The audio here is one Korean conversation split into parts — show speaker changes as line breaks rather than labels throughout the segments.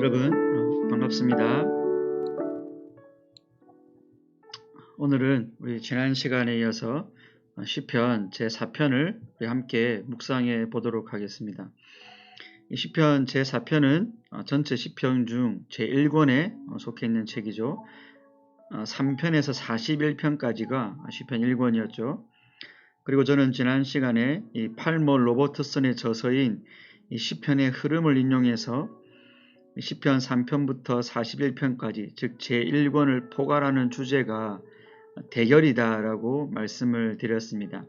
여러분 반갑습니다. 오늘은 우리 지난 시간에 이어서 시편 제4편을 우리 함께 묵상해 보도록 하겠습니다. 이 시편 제4편은 전체 시편 중 제1권에 속해 있는 책이죠. 3편에서 41편까지가 시편 1권이었죠. 그리고 저는 지난 시간에 이 팔몰 로버트슨의 저서인 이 시편의 흐름을 인용해서 시편 3편부터 41편까지 즉 제1권을 포괄하는 주제가 대결이다라고 말씀을 드렸습니다.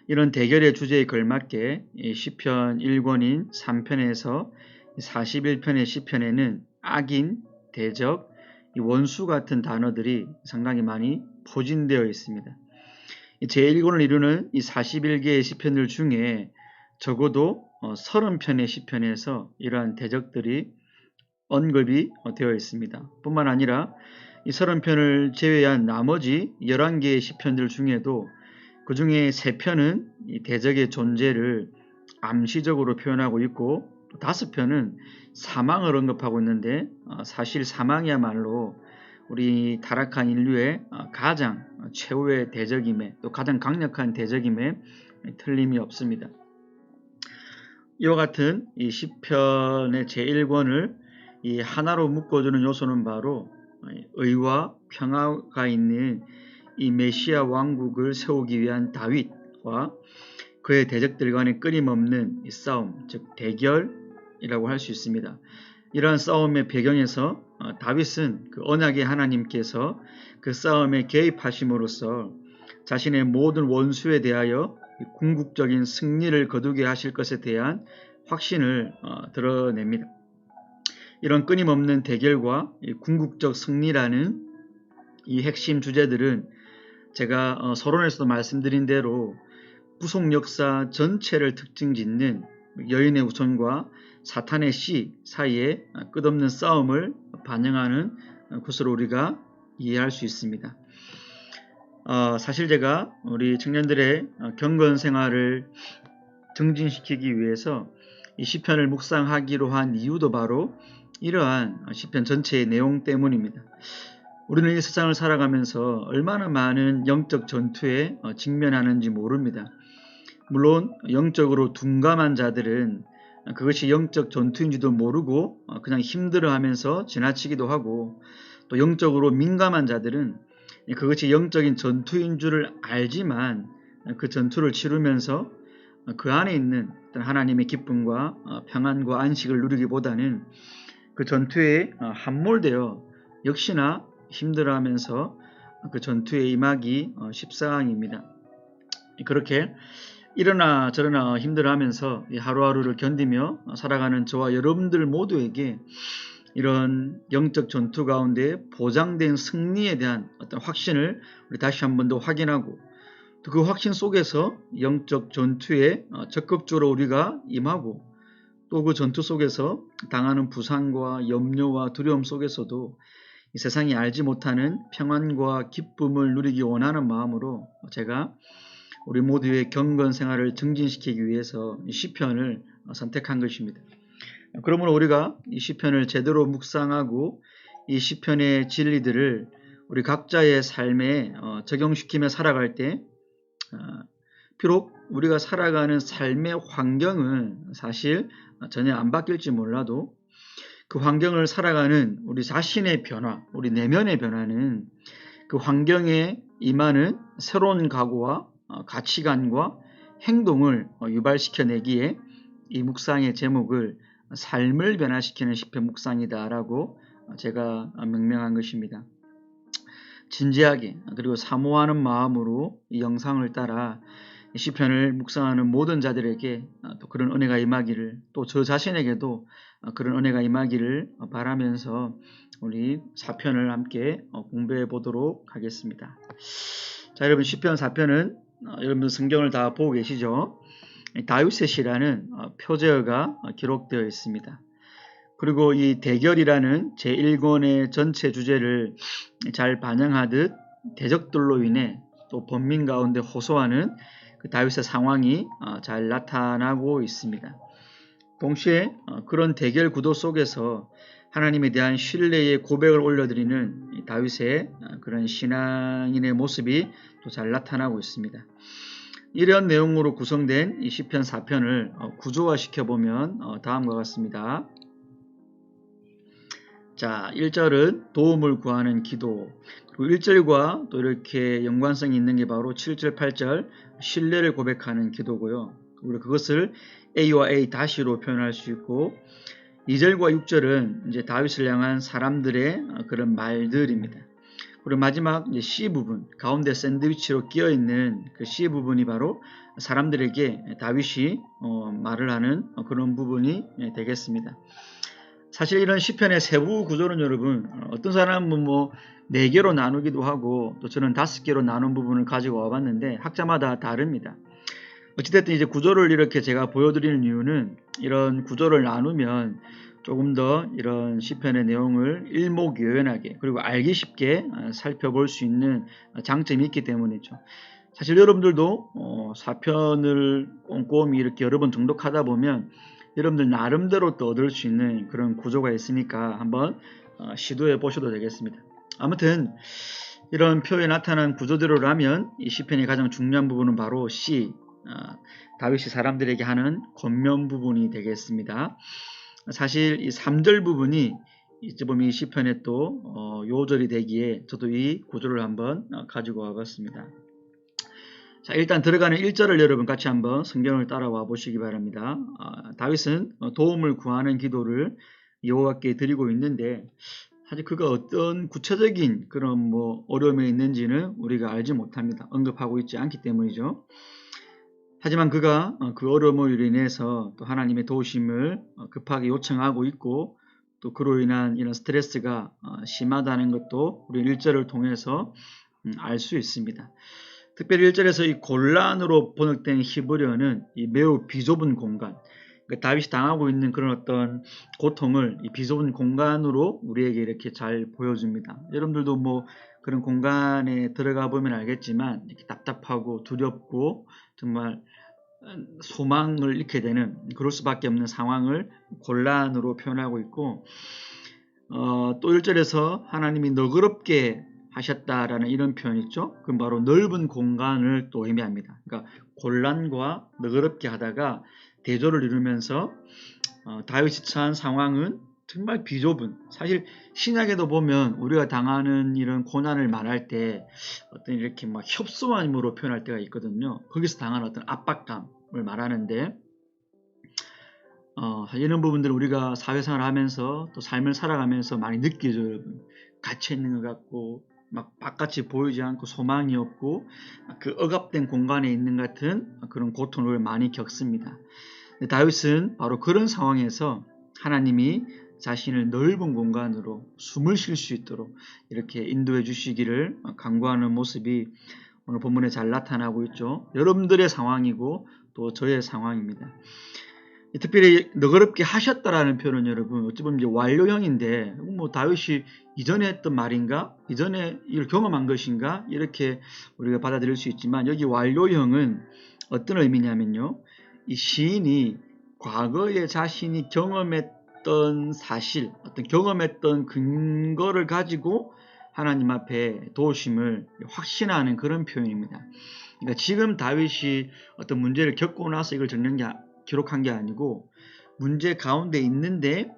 이런 대결의 주제에 걸맞게 이 시편 1권인 3편에서 41편의 시편에는 악인, 대적, 원수 같은 단어들이 상당히 많이 포진되어 있습니다. 제1권을 이루는 이 41개의 시편들 중에 적어도 30편의 시편에서 이러한 대적들이 언급이 되어 있습니다. 뿐만 아니라 이 30편을 제외한 나머지 11개의 시편들 중에도 그 중에 3편은 이 대적의 존재를 암시적으로 표현하고 있고 5편은 사망을 언급하고 있는데 사실 사망이야말로 우리 타락한 인류의 가장 최후의 대적임에 또 가장 강력한 대적임에 틀림이 없습니다. 이와 같은 이 시편의 제1권을 이 하나로 묶어주는 요소는 바로 의와 평화가 있는 이 메시아 왕국을 세우기 위한 다윗과 그의 대적들 간의 끊임없는 이 싸움, 즉 대결이라고 할 수 있습니다. 이러한 싸움의 배경에서 다윗은 그 언약의 하나님께서 그 싸움에 개입하심으로써 자신의 모든 원수에 대하여 궁극적인 승리를 거두게 하실 것에 대한 확신을 드러냅니다. 이런 끊임없는 대결과 궁극적 승리라는 이 핵심 주제들은 제가 서론에서도 말씀드린 대로 구속 역사 전체를 특징 짓는 여인의 우선과 사탄의 씨 사이에 끝없는 싸움을 반영하는 것으로 우리가 이해할 수 있습니다. 사실 제가 우리 청년들의 경건 생활을 증진시키기 위해서 이 시편을 묵상하기로 한 이유도 바로 이러한 시편 전체의 내용 때문입니다. 우리는 이 세상을 살아가면서 얼마나 많은 영적 전투에 직면하는지 모릅니다. 물론 영적으로 둔감한 자들은 그것이 영적 전투인지도 모르고 그냥 힘들어하면서 지나치기도 하고, 또 영적으로 민감한 자들은 그것이 영적인 전투인 줄을 알지만 그 전투를 치르면서 그 안에 있는 하나님의 기쁨과 평안과 안식을 누리기보다는 그 전투에 함몰되어 역시나 힘들어하면서 그 전투에 임하기 십상입니다. 그렇게 이러나 저러나 힘들어하면서 하루하루를 견디며 살아가는 저와 여러분들 모두에게 이런 영적 전투 가운데 보장된 승리에 대한 어떤 확신을 우리 다시 한 번 더 확인하고, 또 그 확신 속에서 영적 전투에 적극적으로 우리가 임하고, 또 그 전투 속에서 당하는 부상과 염려와 두려움 속에서도 이 세상이 알지 못하는 평안과 기쁨을 누리기 원하는 마음으로 제가 우리 모두의 경건 생활을 증진시키기 위해서 이 시편을 선택한 것입니다. 그러므로 우리가 이 시편을 제대로 묵상하고 이 시편의 진리들을 우리 각자의 삶에 적용시키며 살아갈 때 비록 우리가 살아가는 삶의 환경은 사실 전혀 안 바뀔지 몰라도 그 환경을 살아가는 우리 자신의 변화, 우리 내면의 변화는 그 환경에 임하는 새로운 각오와 가치관과 행동을 유발시켜내기에 이 묵상의 제목을 삶을 변화시키는 시편 묵상이다라고 제가 명명한 것입니다. 진지하게 그리고 사모하는 마음으로 이 영상을 따라 시편을 묵상하는 모든 자들에게 또 그런 은혜가 임하기를, 또 저 자신에게도 그런 은혜가 임하기를 바라면서 우리 4편을 함께 공부해 보도록 하겠습니다. 자, 여러분, 시편 4편은 여러분 성경을 다 보고 계시죠? 다윗의 시라는 표제어가 기록되어 있습니다. 그리고 이 대결이라는 제1권의 전체 주제를 잘 반영하듯 대적들로 인해 또 번민 가운데 호소하는 그 다윗의 상황이 잘 나타나고 있습니다. 동시에 그런 대결 구도 속에서 하나님에 대한 신뢰의 고백을 올려드리는 다윗의 그런 신앙인의 모습이 또 잘 나타나고 있습니다. 이런 내용으로 구성된 이 시편 4편을 구조화시켜 보면 다음과 같습니다. 자, 1절은 도움을 구하는 기도, 그리고 1절과 또 이렇게 연관성이 있는 게 바로 7절, 8절 신뢰를 고백하는 기도고요. 우리 그것을 A와 A 다시로 표현할 수 있고, 2절과 6절은 이제 다윗을 향한 사람들의 그런 말들입니다. 그리고 마지막 이제 C 부분, 가운데 샌드위치로 끼어 있는 그 C 부분이 바로 사람들에게 다윗이 말을 하는 그런 부분이 되겠습니다. 사실 이런 시편의 세부 구조는 여러분, 어떤 사람은 뭐 4개로 나누기도 하고, 또 저는 5개로 나눈 부분을 가지고 와봤는데 학자마다 다릅니다. 어찌됐든 이제 구조를 이렇게 제가 보여드리는 이유는 이런 구조를 나누면 조금 더 이런 시편의 내용을 일목요연하게 그리고 알기 쉽게 살펴볼 수 있는 장점이 있기 때문이죠. 사실 여러분들도 4편을 꼼꼼히 이렇게 여러 번 정독하다 보면 여러분들 나름대로 또 얻을 수 있는 그런 구조가 있으니까 한번 시도해 보셔도 되겠습니다. 아무튼 이런 표에 나타난 구조대로라면 이 시편의 가장 중요한 부분은 바로 C, 다윗이 사람들에게 하는 권면 부분이 되겠습니다. 사실 이 3절 부분이 이제 보면 이 시편의 또 요절이 되기에 저도 이 구조를 한번 가지고 와봤습니다. 자, 일단 들어가는 1절을 여러분 같이 한번 성경을 따라와 보시기 바랍니다. 다윗은 도움을 구하는 기도를 여호와께 드리고 있는데 사실 그가 어떤 구체적인 그런 뭐 어려움에 있는지는 우리가 알지 못합니다. 언급하고 있지 않기 때문이죠. 하지만 그가 그 어려움으로 인해서 또 하나님의 도우심을 급하게 요청하고 있고, 또 그로 인한 이런 스트레스가 심하다는 것도 우리 1절을 통해서 알 수 있습니다. 특별히 1절에서 이 곤란으로 번역된 히브리어는 이 매우 비좁은 공간, 그러니까 다윗이 당하고 있는 그런 어떤 고통을 이 비좁은 공간으로 우리에게 이렇게 잘 보여줍니다. 여러분들도 뭐 그런 공간에 들어가 보면 알겠지만 이렇게 답답하고 두렵고 정말 소망을 잃게 되는 그럴 수밖에 없는 상황을 곤란으로 표현하고 있고, 또 1절에서 하나님이 너그럽게 하셨다라는 이런 표현이 있죠. 그럼 바로 넓은 공간을 또 의미합니다. 그러니까 곤란과 너그럽게 하다가 대조를 이루면서 다윗이 처한 상황은 정말 비좁은, 사실 신약에도 보면 우리가 당하는 이런 고난을 말할 때 어떤 이렇게 막 협소함으로 표현할 때가 있거든요. 거기서 당하는 어떤 압박감을 말하는데 이런 부분들을 우리가 사회생활을 하면서 또 삶을 살아가면서 많이 느끼죠. 여러분, 갇혀 있는 것 같고 막 바깥이 보이지 않고 소망이 없고 그 억압된 공간에 있는 같은 그런 고통을 많이 겪습니다. 다윗은 바로 그런 상황에서 하나님이 자신을 넓은 공간으로 숨을 쉴 수 있도록 이렇게 인도해 주시기를 간구하는 모습이 오늘 본문에 잘 나타나고 있죠. 여러분들의 상황이고 또 저의 상황입니다. 특별히 너그럽게 하셨다라는 표현은 여러분 어찌 보면 이제 완료형인데 뭐 다윗이 이전에 했던 말인가? 이전에 이걸 경험한 것인가? 이렇게 우리가 받아들일 수 있지만 여기 완료형은 어떤 의미냐면요. 이 시인이 과거에 자신이 경험했던 사실, 어떤 경험했던 근거를 가지고 하나님 앞에 도우심을 확신하는 그런 표현입니다. 그러니까 지금 다윗이 어떤 문제를 겪고 나서 이걸 기록한 게 아니고 문제 가운데 있는데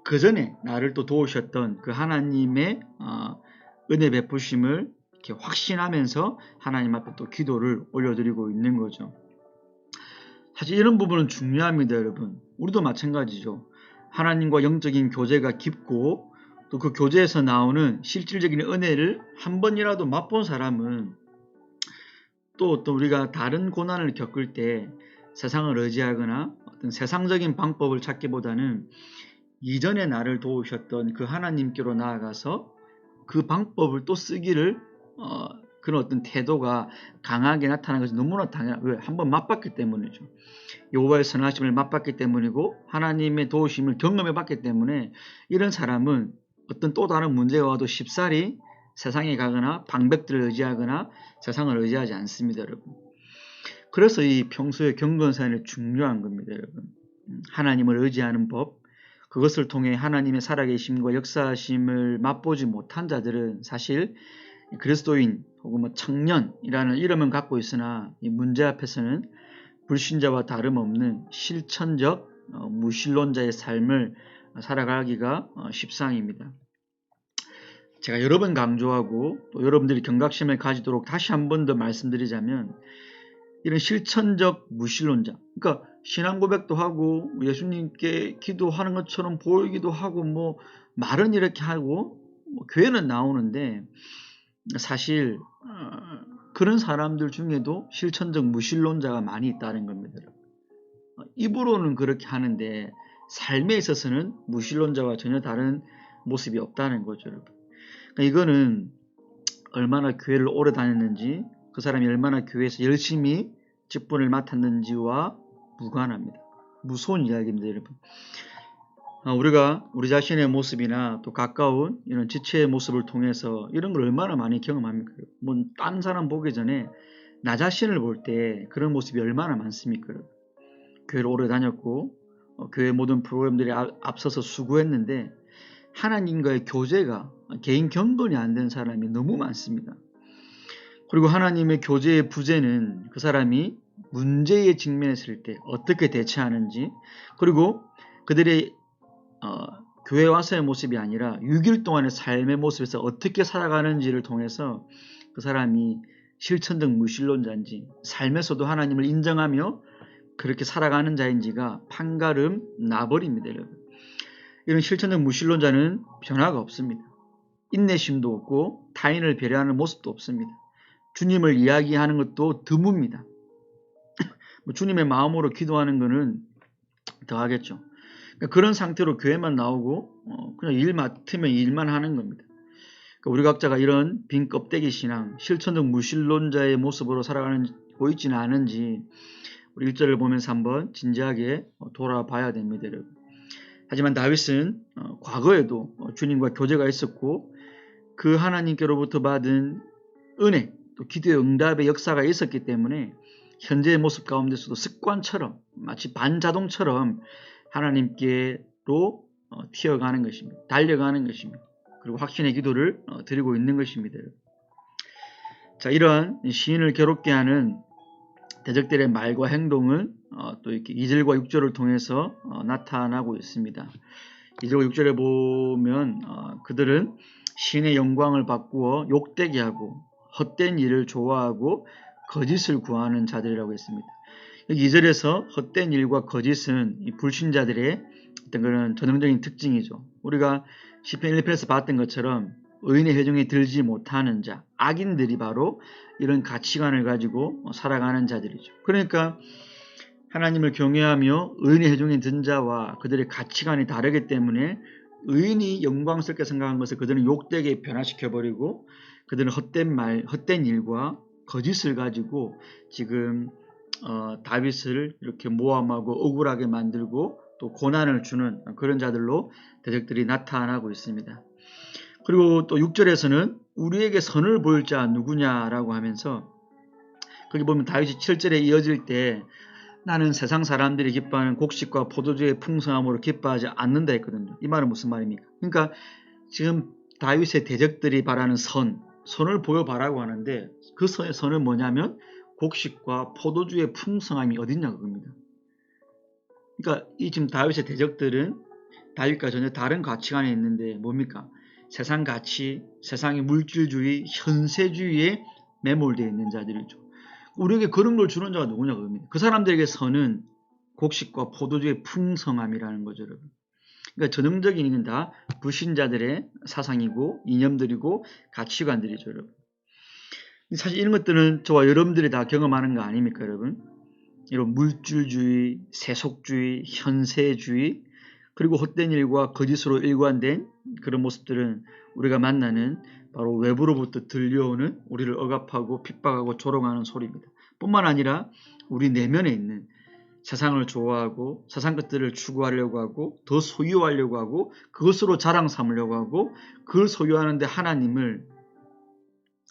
그 전에 나를 또 도우셨던 그 하나님의 은혜 베푸심을 이렇게 확신하면서 하나님 앞에 또 기도를 올려드리고 있는 거죠. 사실 이런 부분은 중요합니다, 여러분. 우리도 마찬가지죠. 하나님과 영적인 교제가 깊고 또 그 교제에서 나오는 실질적인 은혜를 한 번이라도 맛본 사람은 또 우리가 다른 고난을 겪을 때 세상을 의지하거나 어떤 세상적인 방법을 찾기보다는 이전에 나를 도우셨던 그 하나님께로 나아가서 그 방법을 또 쓰기를 그런 어떤 태도가 강하게 나타나는 것이 너무나 당연한, 왜? 한번 맛봤기 때문이죠. 여호와의 선하심을 맛봤기 때문이고 하나님의 도우심을 경험해 봤기 때문에 이런 사람은 어떤 또 다른 문제가 와도 쉽사리 세상에 가거나 방백들을 의지하거나 세상을 의지하지 않습니다, 여러분. 그래서 이 평소에 경건사연이 중요한 겁니다, 여러분. 하나님을 의지하는 법, 그것을 통해 하나님의 살아계심과 역사하심을 맛보지 못한 자들은 사실 그리스도인 혹은 뭐 청년이라는 이름은 갖고 있으나 이 문제 앞에서는 불신자와 다름없는 실천적 무신론자의 삶을 살아가기가 십상입니다. 제가 여러 번 강조하고 또 여러분들이 경각심을 가지도록 다시 한 번 더 말씀드리자면, 이런 실천적 무신론자, 그러니까 신앙 고백도 하고 예수님께 기도하는 것처럼 보이기도 하고 뭐 말은 이렇게 하고 뭐 교회는 나오는데 사실 그런 사람들 중에도 실천적 무신론자가 많이 있다는 겁니다. 입으로는 그렇게 하는데 삶에 있어서는 무신론자와 전혀 다른 모습이 없다는 거죠, 여러분. 그러니까 이거는 얼마나 교회를 오래 다녔는지, 그 사람이 얼마나 교회에서 열심히 직분을 맡았는지와 무관합니다. 무서운 이야기입니다, 여러분. 우리가 우리 자신의 모습이나 또 가까운 이런 지체의 모습을 통해서 이런 걸 얼마나 많이 경험합니까? 뭐 다른 사람 보기 전에 나 자신을 볼 때 그런 모습이 얼마나 많습니까? 교회를 오래 다녔고 교회 모든 프로그램들이 앞서서 수고했는데 하나님과의 교제가 개인 경건이 안 된 사람이 너무 많습니다. 그리고 하나님의 교제의 부재는 그 사람이 문제에 직면했을 때 어떻게 대처하는지, 그리고 그들의 교회 와서의 모습이 아니라 6일 동안의 삶의 모습에서 어떻게 살아가는지를 통해서 그 사람이 실천적 무신론자인지 삶에서도 하나님을 인정하며 그렇게 살아가는 자인지가 판가름 나버립니다, 여러분. 이런 실천적 무신론자는 변화가 없습니다. 인내심도 없고 타인을 배려하는 모습도 없습니다. 주님을 이야기하는 것도 드뭅니다. 주님의 마음으로 기도하는 것은 더 하겠죠. 그러니까 그런 상태로 교회만 나오고 그냥 일 맡으면 일만 하는 겁니다. 그러니까 우리 각자가 이런 빈 껍데기 신앙, 실천적 무신론자의 모습으로 살아가고 있지는 않은지 우리 1절을 보면서 한번 진지하게 돌아봐야 됩니다, 여러분. 하지만 다윗은 과거에도 주님과 교제가 있었고 그 하나님께로부터 받은 은혜, 또 기도의 응답의 역사가 있었기 때문에 현재의 모습 가운데서도 습관처럼 마치 반자동처럼 하나님께로 튀어가는 것입니다. 달려가는 것입니다. 그리고 확신의 기도를 드리고 있는 것입니다. 자, 이러한 시인을 괴롭게 하는 대적들의 말과 행동은 또 이렇게 2절과 6절을 통해서 나타나고 있습니다. 2절과 6절에 보면 그들은 시인의 영광을 바꾸어 욕되게 하고 헛된 일을 좋아하고 거짓을 구하는 자들이라고 했습니다. 여기 2절에서 헛된 일과 거짓은 이 불신자들의 어떤 그런 전형적인 특징이죠. 우리가 시편 1편에서 봤던 것처럼 의인의 회중에 들지 못하는 자, 악인들이 바로 이런 가치관을 가지고 살아가는 자들이죠. 그러니까 하나님을 경외하며 의인의 회중에 든 자와 그들의 가치관이 다르기 때문에 의인이 영광스럽게 생각한 것을 그들은 욕되게 변화시켜버리고 그들은 헛된 말, 헛된 일과 거짓을 가지고 지금 다윗을 이렇게 모함하고 억울하게 만들고 또 고난을 주는 그런 자들로 대적들이 나타나고 있습니다. 그리고 또 6절에서는 우리에게 선을 보일 자 누구냐라고 하면서 거기 보면 다윗이 7절에 이어질 때 나는 세상 사람들이 기뻐하는 곡식과 포도주의 풍성함으로 기뻐하지 않는다 했거든요. 이 말은 무슨 말입니까? 그러니까 지금 다윗의 대적들이 바라는 선을 보여봐라고 하는데 그 선은 뭐냐면 곡식과 포도주의 풍성함이 어딨냐 그겁니다. 그러니까 이 지금 다윗의 대적들은 다윗과 전혀 다른 가치관에 있는데 뭡니까? 세상 가치, 세상의 물질주의, 현세주의에 매몰되어 있는 자들이죠. 우리에게 그런 걸 주는 자가 누구냐 그겁니다. 그 사람들에게 선은 곡식과 포도주의 풍성함이라는 거죠, 여러분. 그러니까 전형적인 이는 다 불신자들의 사상이고 이념들이고 가치관들이죠, 여러분. 사실 이런 것들은 저와 여러분들이 다 경험하는 거 아닙니까, 여러분? 이런 물질주의, 세속주의, 현세주의, 그리고 헛된 일과 거짓으로 일관된 그런 모습들은 우리가 만나는 바로 외부로부터 들려오는 우리를 억압하고 핍박하고 조롱하는 소리입니다. 뿐만 아니라 우리 내면에 있는 세상을 좋아하고 세상 것들을 추구하려고 하고 더 소유하려고 하고 그것으로 자랑 삼으려고 하고 그걸 소유하는데 하나님을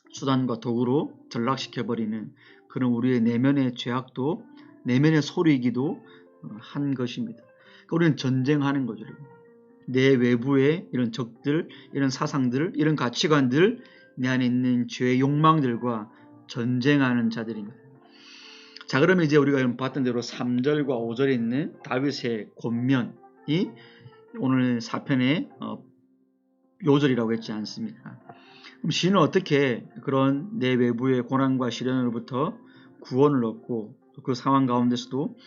수단과 도구로 전락시켜버리는 그런 우리의 내면의 죄악도 내면의 소리이기도 한 것입니다. 우리는 전쟁하는 거죠. 여러분. 내 외부의 이런 적들, 이런 사상들, 이런 가치관들, 내 안에 있는 죄의 욕망들과 전쟁하는 자들입니다. 자, 그러면 이제 우리가 봤던 대로 3절과 5절에 있는 다윗의 권면이 오늘 사편의 요절이라고 했지 않습니까? 그럼 시인은 어떻게 그런 내 외부의 고난과 시련으로부터 구원을 얻고 그 상황 가운데서도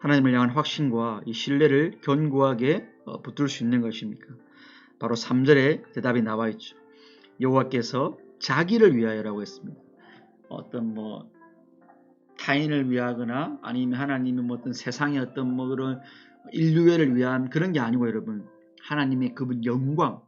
하나님을 향한 확신과 이 신뢰를 견고하게 붙들 수 있는 것입니까? 바로 3절에 대답이 나와 있죠. 여호와께서 자기를 위하여라고 했습니다. 어떤 타인을 위하거나 아니면 하나님의 어떤 세상의 어떤 그런 인류애를 위한 그런 게 아니고 여러분, 하나님의 그분 영광,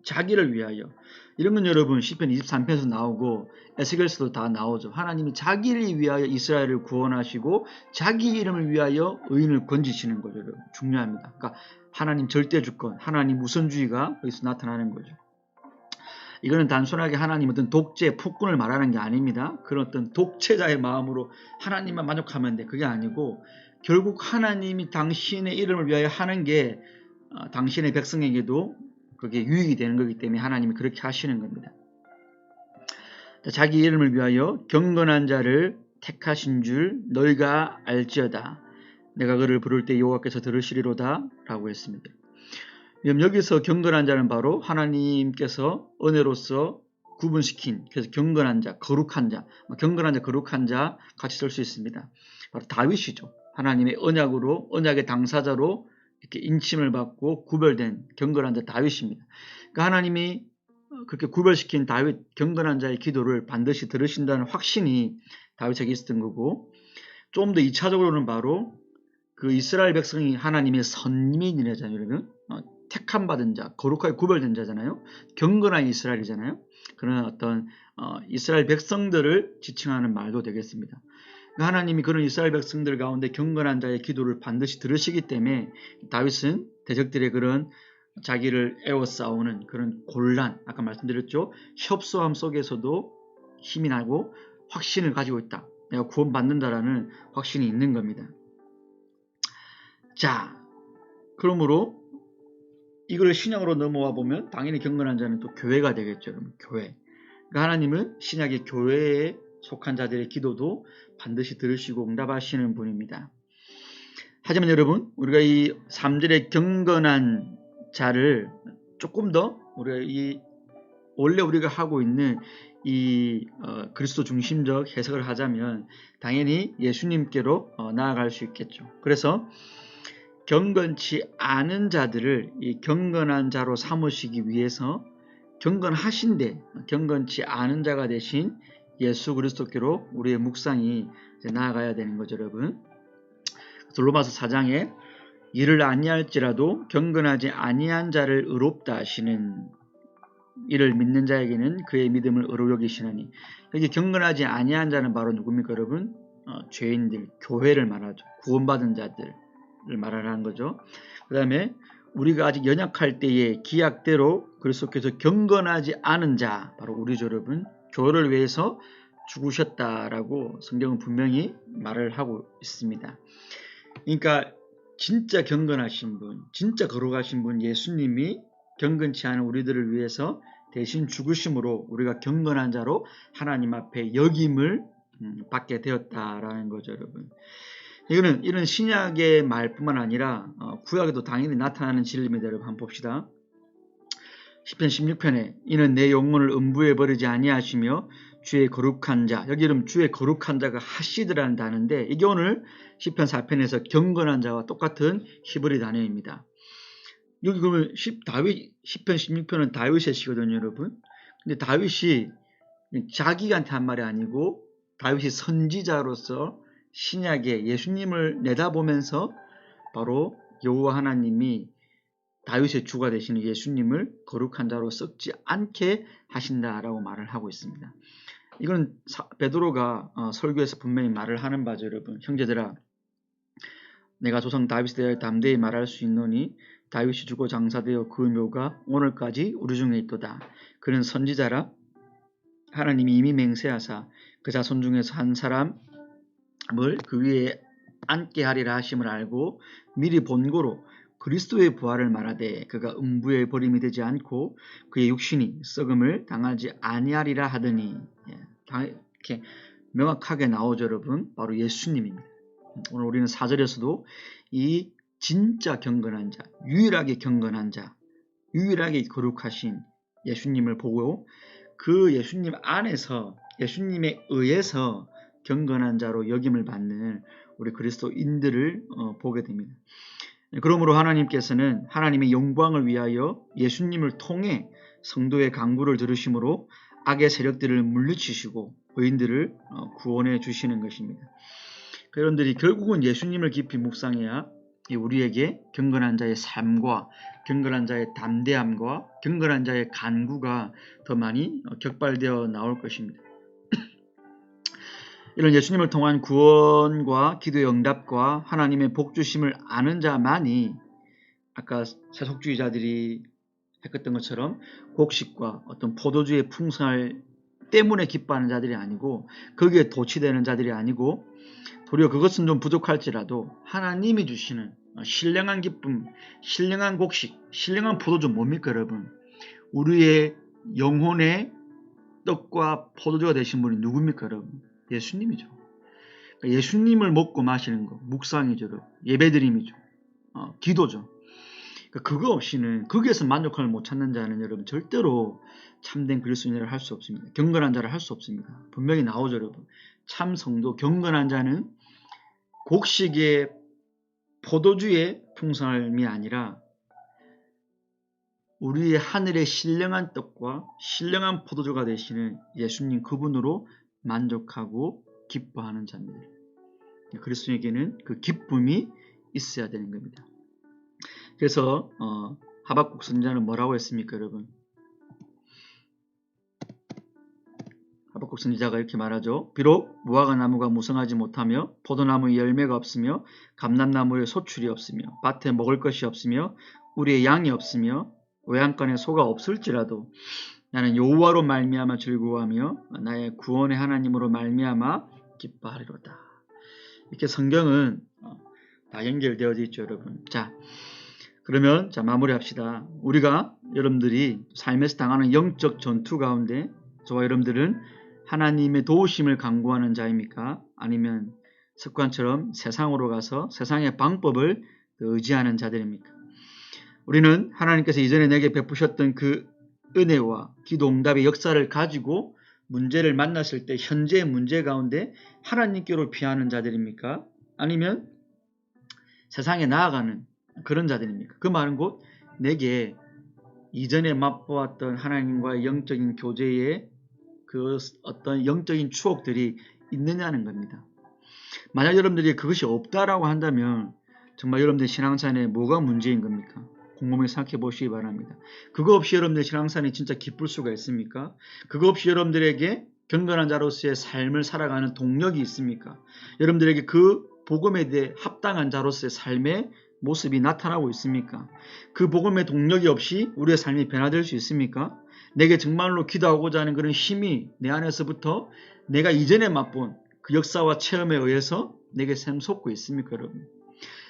자기를 위하여. 이런 건 여러분 시편 23편에서 나오고 에스겔서도 다 나오죠. 하나님이 자기를 위하여 이스라엘을 구원하시고 자기 이름을 위하여 의인을 건지시는 거죠. 여러분. 중요합니다. 그러니까 하나님 절대주권, 하나님 우선주의가 여기서 나타나는 거죠. 이거는 단순하게 하나님 어떤 독재, 폭군을 말하는 게 아닙니다. 그런 어떤 독재자의 마음으로 하나님만 만족하면 돼. 그게 아니고 결국 하나님이 당신의 이름을 위하여 하는 게 당신의 백성에게도 그게 유익이 되는 거기 때문에 하나님이 그렇게 하시는 겁니다. 자기 이름을 위하여 경건한 자를 택하신 줄 너희가 알지어다. 내가 그를 부를 때 여호와께서 들으시리로다 라고 했습니다. 여기서 경건한 자는 바로 하나님께서 은혜로서 구분시킨, 그래서 경건한 자, 거룩한 자, 경건한 자, 거룩한 자 같이 쓸 수 있습니다. 바로 다윗이죠. 하나님의 언약으로, 언약의 당사자로 이렇게 인침을 받고 구별된 경건한 자 다윗입니다. 그러니까 하나님이 그렇게 구별시킨 다윗 경건한 자의 기도를 반드시 들으신다는 확신이 다윗에게 있었던 거고, 좀 더 2차적으로는 바로 그 이스라엘 백성이 하나님의 선민이라잖아요. 여러분. 택함 받은 자, 거룩하게 구별된 자잖아요. 경건한 이스라엘이잖아요. 그런 어떤 이스라엘 백성들을 지칭하는 말도 되겠습니다. 하나님이 그런 이스라엘 백성들 가운데 경건한 자의 기도를 반드시 들으시기 때문에 다윗은 대적들의 그런 자기를 에워싸우는 그런 곤란, 아까 말씀드렸죠. 협소함 속에서도 힘이 나고 확신을 가지고 있다. 내가 구원받는다라는 확신이 있는 겁니다. 자, 그러므로 이걸 신약으로 넘어와 보면 당연히 경건한 자는 또 교회가 되겠죠. 여러분, 교회. 그러니까 하나님은 신약의 교회에 속한 자들의 기도도 반드시 들으시고 응답하시는 분입니다. 하지만 여러분, 우리가 이 3절의 경건한 자를 조금 더 우리가 원래 우리가 하고 있는 이 그리스도 중심적 해석을 하자면 당연히 예수님께로 나아갈 수 있겠죠. 그래서 경건치 않은 자들을 이 경건한 자로 삼으시기 위해서 경건하신데 경건치 않은 자가 되신 예수 그리스도께로 우리의 묵상이 이제 나아가야 되는 거죠, 여러분. 로마서 4장에 이를 아니할지라도 경건하지 아니한 자를 의롭다 하시는 이를 믿는 자에게는 그의 믿음을 의로 여기시나니. 여기 경건하지 아니한 자는 바로 누굽니까, 여러분? 죄인들, 교회를 말하죠. 구원받은 자들을 말하는 거죠. 그 다음에 우리가 아직 연약할 때에 기약대로 그리스도께서 경건하지 않은 자, 바로 우리죠, 여러분. 교회를 위해서 죽으셨다라고 성경은 분명히 말을 하고 있습니다. 그러니까 진짜 경건하신 분, 진짜 거룩하신 분 예수님이 경건치 않은 우리들을 위해서 대신 죽으심으로 우리가 경건한 자로 하나님 앞에 역임을 받게 되었다라는 거죠, 여러분. 이거는 이런 신약의 말뿐만 아니라 구약에도 당연히 나타나는 진리입니다. 여러분, 한번 봅시다. 시편 16편에 이는 내 영혼을 음부에 버리지 아니하시며 주의 거룩한 자, 여기 이름 주의 거룩한 자가 하시드라는 단어인데 이게 오늘 시편 4편에서 경건한 자와 똑같은 히브리 단어입니다. 여기 그러면 시편 16편은 다윗의 시거든요, 여러분. 근데 다윗이 자기한테 한 말이 아니고 다윗이 선지자로서 신약의 예수님을 내다보면서 바로 여호와 하나님이 다윗의 주가 되시는 예수님을 거룩한 자로 썩지 않게 하신다라고 말을 하고 있습니다. 이건 베드로가 설교에서 분명히 말을 하는 바죠, 여러분. 형제들아, 내가 조상 다윗에 대하여 담대히 말할 수 있노니 다윗이 죽어 장사되어 그 묘가 오늘까지 우리 중에 있도다. 그는 선지자라 하나님이 이미 맹세하사 그 자손 중에서 한 사람을 그 위에 앉게 하리라 하심을 알고 미리 본고로 그리스도의 부활을 말하되 그가 음부의 버림이 되지 않고 그의 육신이 썩음을 당하지 아니하리라 하더니 이렇게 명확하게 나오죠, 여러분. 바로 예수님입니다. 오늘 우리는 4절에서도 이 진짜 경건한 자, 유일하게 경건한 자, 유일하게 거룩하신 예수님을 보고 그 예수님 안에서 예수님에 의해서 경건한 자로 여김을 받는 우리 그리스도인들을 보게 됩니다. 그러므로 하나님께서는 하나님의 영광을 위하여 예수님을 통해 성도의 간구를 들으심으로 악의 세력들을 물리치시고 의인들을 구원해 주시는 것입니다. 여러분들이 결국은 예수님을 깊이 묵상해야 우리에게 경건한 자의 삶과 경건한 자의 담대함과 경건한 자의 간구가 더 많이 격발되어 나올 것입니다. 이런 예수님을 통한 구원과 기도의 응답과 하나님의 복주심을 아는 자만이 아까 세속주의자들이 했던 것처럼 곡식과 어떤 포도주의 풍성을 때문에 기뻐하는 자들이 아니고 거기에 도취되는 자들이 아니고 도리어 그것은 좀 부족할지라도 하나님이 주시는 신령한 기쁨, 신령한 곡식, 신령한 포도주 뭡니까 여러분? 우리의 영혼의 떡과 포도주가 되신 분이 누굽니까 여러분? 예수님이죠. 예수님을 먹고 마시는 거 묵상이죠. 여러분. 예배드림이죠. 기도죠. 그거 없이는 거기에서 만족함을 못 찾는 자는 여러분 절대로 참된 그리스도인을 할 수 없습니다. 경건한 자를 할 수 없습니다. 분명히 나오죠 여러분. 참 성도 경건한 자는 곡식의 포도주의 풍성함이 아니라 우리의 하늘의 신령한 떡과 신령한 포도주가 되시는 예수님 그분으로 만족하고 기뻐하는 자입니다. 그리스도인에게는 그 기쁨이 있어야 되는 겁니다. 그래서 하박국 선지자는 뭐라고 했습니까 여러분? 하박국 선지자가 이렇게 말하죠. 비록 무화과 나무가 무성하지 못하며 포도나무에 열매가 없으며 감람나무에 소출이 없으며 밭에 먹을 것이 없으며 우리의 양이 없으며 외양간에 소가 없을지라도 나는 여호와로 말미암아 즐거워하며 나의 구원의 하나님으로 말미암아 기뻐하리로다. 이렇게 성경은 다 연결되어져 있죠 여러분. 자, 그러면 마무리합시다. 우리가 여러분들이 삶에서 당하는 영적 전투 가운데 저와 여러분들은 하나님의 도우심을 간구하는 자입니까? 아니면 습관처럼 세상으로 가서 세상의 방법을 의지하는 자들입니까? 우리는 하나님께서 이전에 내게 베푸셨던 그 은혜와 기도 응답의 역사를 가지고 문제를 만났을 때 현재의 문제 가운데 하나님께로 피하는 자들입니까? 아니면 세상에 나아가는 그런 자들입니까? 그 말은 곧 내게 이전에 맛보았던 하나님과의 영적인 교제에 그 어떤 영적인 추억들이 있느냐는 겁니다. 만약 여러분들이 그것이 없다라고 한다면 정말 여러분들 신앙산에 뭐가 문제인 겁니까? 곰곰이 생각해 보시기 바랍니다. 그거 없이 여러분들 신앙산이 진짜 기쁠 수가 있습니까? 그거 없이 여러분들에게 경건한 자로서의 삶을 살아가는 동력이 있습니까? 여러분들에게 그 복음에 대해 합당한 자로서의 삶의 모습이 나타나고 있습니까? 그 복음의 동력이 없이 우리의 삶이 변화될 수 있습니까? 내게 정말로 기도하고자 하는 그런 힘이 내 안에서부터 내가 이전에 맛본 그 역사와 체험에 의해서 내게 샘솟고 있습니까, 여러분?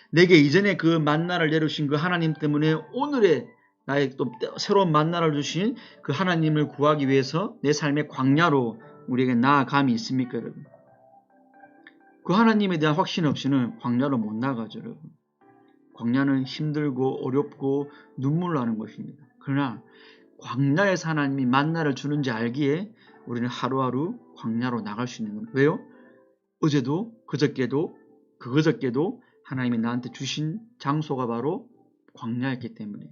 내게 이전에 그 만나를 내려주신 그 하나님 때문에 오늘의 나의 또 새로운 만나를 주신 그 하나님을 구하기 위해서 내 삶의 광야로 우리에게 나아감이 있습니까, 여러분? 그 하나님에 대한 확신 없이는 광야로 못 나가죠, 여러분. 광야는 힘들고 어렵고 눈물 나는 것입니다. 그러나 광야에서 하나님이 만나를 주는지 알기에 우리는 하루하루 광야로 나갈 수 있는 겁니다. 왜요? 어제도 그저께도 그저께도 하나님이 나한테 주신 장소가 바로 광야였기 때문에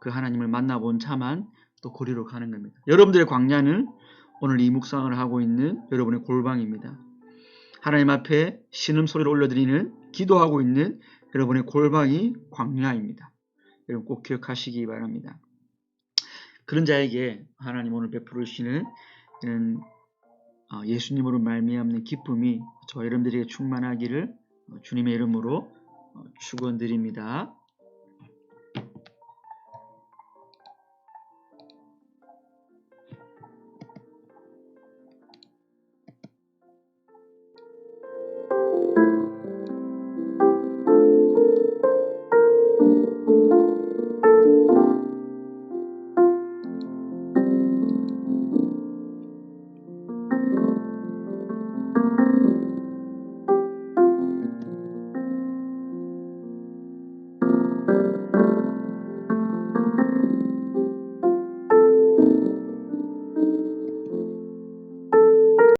그 하나님을 만나본 차만 또 거리로 가는 겁니다. 여러분들의 광야는 오늘 이 묵상을 하고 있는 여러분의 골방입니다. 하나님 앞에 신음소리를 올려드리는 기도하고 있는 여러분의 골방이 광야입니다. 여러분 꼭 기억하시기 바랍니다. 그런 자에게 하나님 오늘 베풀으시는 예수님으로 말미암는 기쁨이 저와 여러분들에게 충만하기를 주님의 이름으로 축원드립니다.